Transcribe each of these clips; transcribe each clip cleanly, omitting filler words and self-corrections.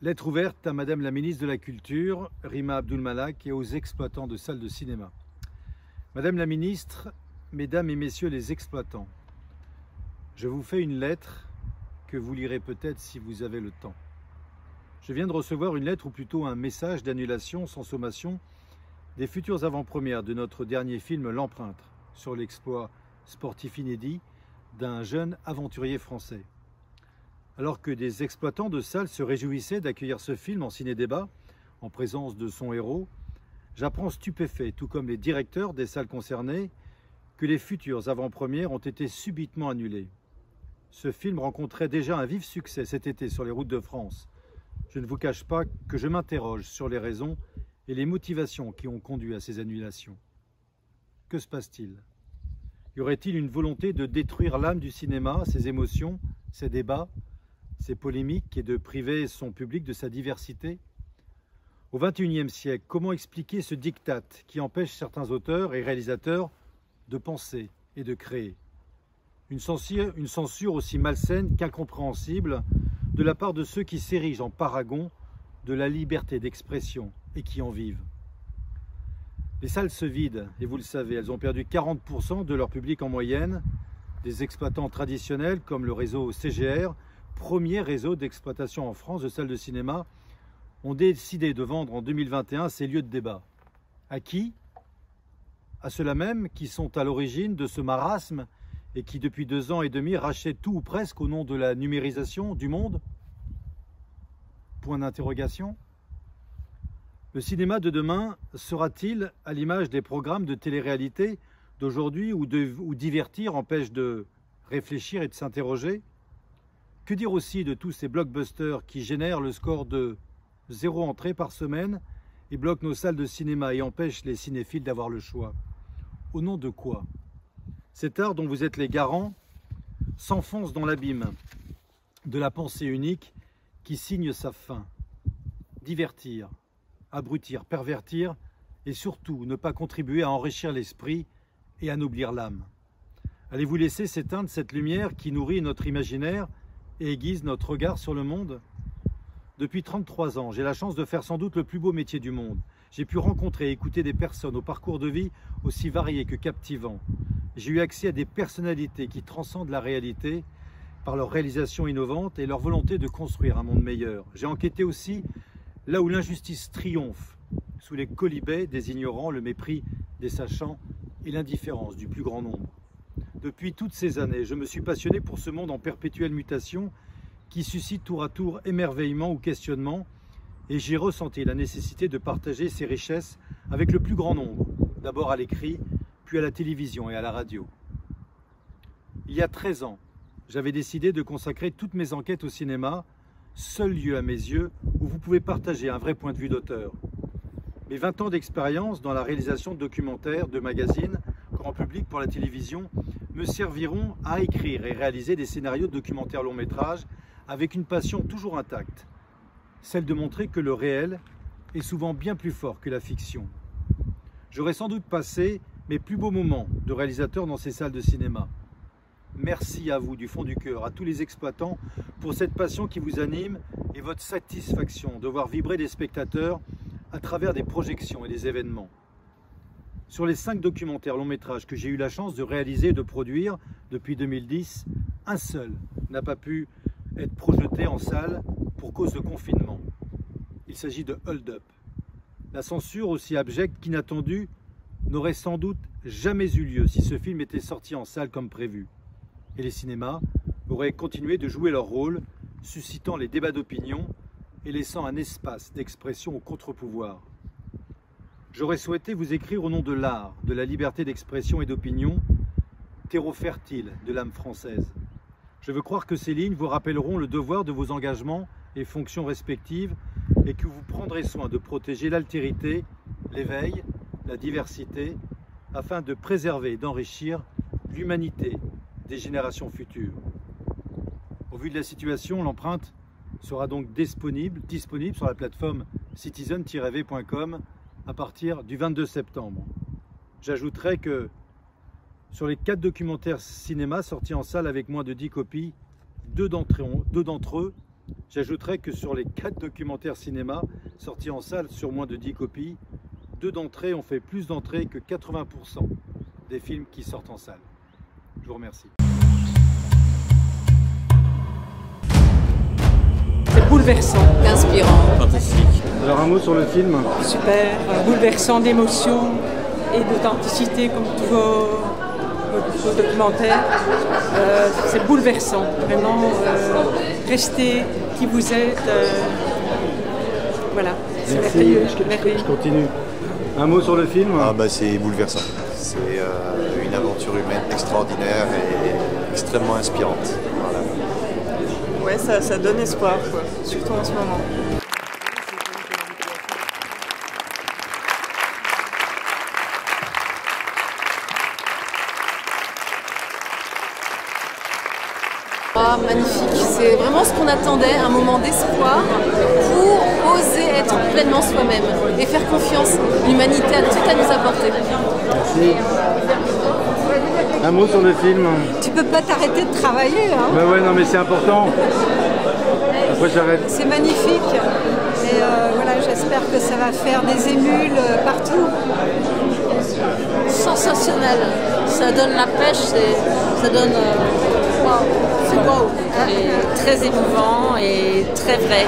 Lettre ouverte à Madame la ministre de la Culture, Rima Abdul-Malak, et aux exploitants de salles de cinéma. Madame la ministre, Mesdames et Messieurs les exploitants, je vous fais une lettre que vous lirez peut-être si vous avez le temps. Je viens de recevoir une lettre, ou plutôt un message d'annulation sans sommation, des futures avant-premières de notre dernier film L'Empreinte, sur l'exploit sportif inédit d'un jeune aventurier français. Alors que des exploitants de salles se réjouissaient d'accueillir ce film en ciné-débat, en présence de son héros, j'apprends stupéfait, tout comme les directeurs des salles concernées, que les futures avant-premières ont été subitement annulées. Ce film rencontrait déjà un vif succès cet été sur les routes de France. Je ne vous cache pas que je m'interroge sur les raisons et les motivations qui ont conduit à ces annulations. Que se passe-t-il? Y aurait-il une volonté de détruire l'âme du cinéma, ses émotions, ses débats, ses polémiques et de priver son public de sa diversité? Au XXIe siècle, comment expliquer ce diktat qui empêche certains auteurs et réalisateurs de penser et de créer? Une censure aussi malsaine qu'incompréhensible de la part de ceux qui s'érigent en paragon de la liberté d'expression et qui en vivent. Les salles se vident, et vous le savez, elles ont perdu 40% de leur public en moyenne. Des exploitants traditionnels comme le réseau CGR, premier réseau d'exploitation en France de salles de cinéma, ont décidé de vendre en 2021 ces lieux de débat. À qui? À ceux-là même qui sont à l'origine de ce marasme et qui, depuis 2 ans et demi, rachètent tout ou presque au nom de la numérisation du monde? Point d'interrogation. Le cinéma de demain sera-t-il à l'image des programmes de télé-réalité d'aujourd'hui où divertir empêche de réfléchir et de s'interroger? Que dire aussi de tous ces blockbusters qui génèrent le score de 0 entrée par semaine et bloquent nos salles de cinéma et empêchent les cinéphiles d'avoir le choix? Au nom de quoi? Cet art dont vous êtes les garants s'enfonce dans l'abîme de la pensée unique qui signe sa fin. Divertir, abrutir, pervertir et surtout ne pas contribuer à enrichir l'esprit et à ennoblir l'âme. Allez-vous laisser s'éteindre cette lumière qui nourrit notre imaginaire et aiguise notre regard sur le monde? Depuis 33 ans, j'ai la chance de faire sans doute le plus beau métier du monde. J'ai pu rencontrer et écouter des personnes au parcours de vie aussi variés que captivants. J'ai eu accès à des personnalités qui transcendent la réalité par leur réalisation innovante et leur volonté de construire un monde meilleur. J'ai enquêté aussi là où l'injustice triomphe, sous les quolibets des ignorants, le mépris des sachants et l'indifférence du plus grand nombre. Depuis toutes ces années, je me suis passionné pour ce monde en perpétuelle mutation qui suscite tour à tour émerveillement ou questionnement, et j'ai ressenti la nécessité de partager ces richesses avec le plus grand nombre, d'abord à l'écrit, puis à la télévision et à la radio. Il y a 13 ans, j'avais décidé de consacrer toutes mes enquêtes au cinéma, seul lieu à mes yeux où vous pouvez partager un vrai point de vue d'auteur. Mes 20 ans d'expérience dans la réalisation de documentaires, de magazines, grand public pour la télévision, me serviront à écrire et réaliser des scénarios de documentaires long métrage avec une passion toujours intacte, celle de montrer que le réel est souvent bien plus fort que la fiction. J'aurais sans doute passé mes plus beaux moments de réalisateur dans ces salles de cinéma. Merci à vous du fond du cœur, à tous les exploitants, pour cette passion qui vous anime et votre satisfaction de voir vibrer des spectateurs à travers des projections et des événements. Sur les 5 documentaires long métrages que j'ai eu la chance de réaliser et de produire depuis 2010, un seul n'a pas pu être projeté en salle pour cause de confinement. Il s'agit de Hold Up. La censure, aussi abjecte qu'inattendue, n'aurait sans doute jamais eu lieu si ce film était sorti en salle comme prévu. Et les cinémas auraient continué de jouer leur rôle, suscitant les débats d'opinion et laissant un espace d'expression au contre-pouvoir. J'aurais souhaité vous écrire au nom de l'art, de la liberté d'expression et d'opinion, terreau fertile de l'âme française. Je veux croire que ces lignes vous rappelleront le devoir de vos engagements et fonctions respectives et que vous prendrez soin de protéger l'altérité, l'éveil, la diversité, afin de préserver et d'enrichir l'humanité des générations futures. Au vu de la situation, l'empreinte sera donc disponible sur la plateforme citizen-v.com à partir du 22 septembre. J'ajouterai que sur les 4 documentaires cinéma sortis en salle avec moins de 10 copies, 2 d'entre eux J'ajouterai que sur les 4 documentaires cinéma sortis en salle sur moins de 10 copies, 2 d'entre eux ont fait plus d'entrées que 80% des films qui sortent en salle. Je vous remercie. C'est bouleversant, inspirant, fantastique. Alors un mot sur le film. super, bouleversant d'émotions et d'authenticité comme tous vos documentaires. C'est bouleversant, vraiment. Restez qui vous êtes. Voilà, c'est merveilleux. Je continue. Un mot sur le film. C'est bouleversant. C'est une aventure humaine extraordinaire et extrêmement inspirante. Voilà. Ouais, ça donne espoir, quoi. Surtout en ce moment. Ah, magnifique, c'est vraiment ce qu'on attendait, un moment d'espoir pour oser être pleinement soi-même et faire confiance. L'humanité a tout à nous apporter. Merci. Un mot sur le film. Tu peux pas t'arrêter de travailler, hein. Bah ouais, non mais c'est important. Après j'arrête. C'est magnifique. Et voilà, j'espère que ça va faire des émules partout. Sensationnel, ça donne la pêche, ça donne wow. C'est wow. Et très émouvant et très vrai.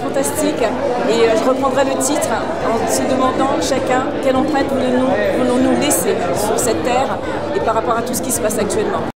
Fantastique, et je reprendrai le titre en se demandant chacun quelle empreinte voulons-nous laisser sur cette terre et par rapport à tout ce qui se passe actuellement.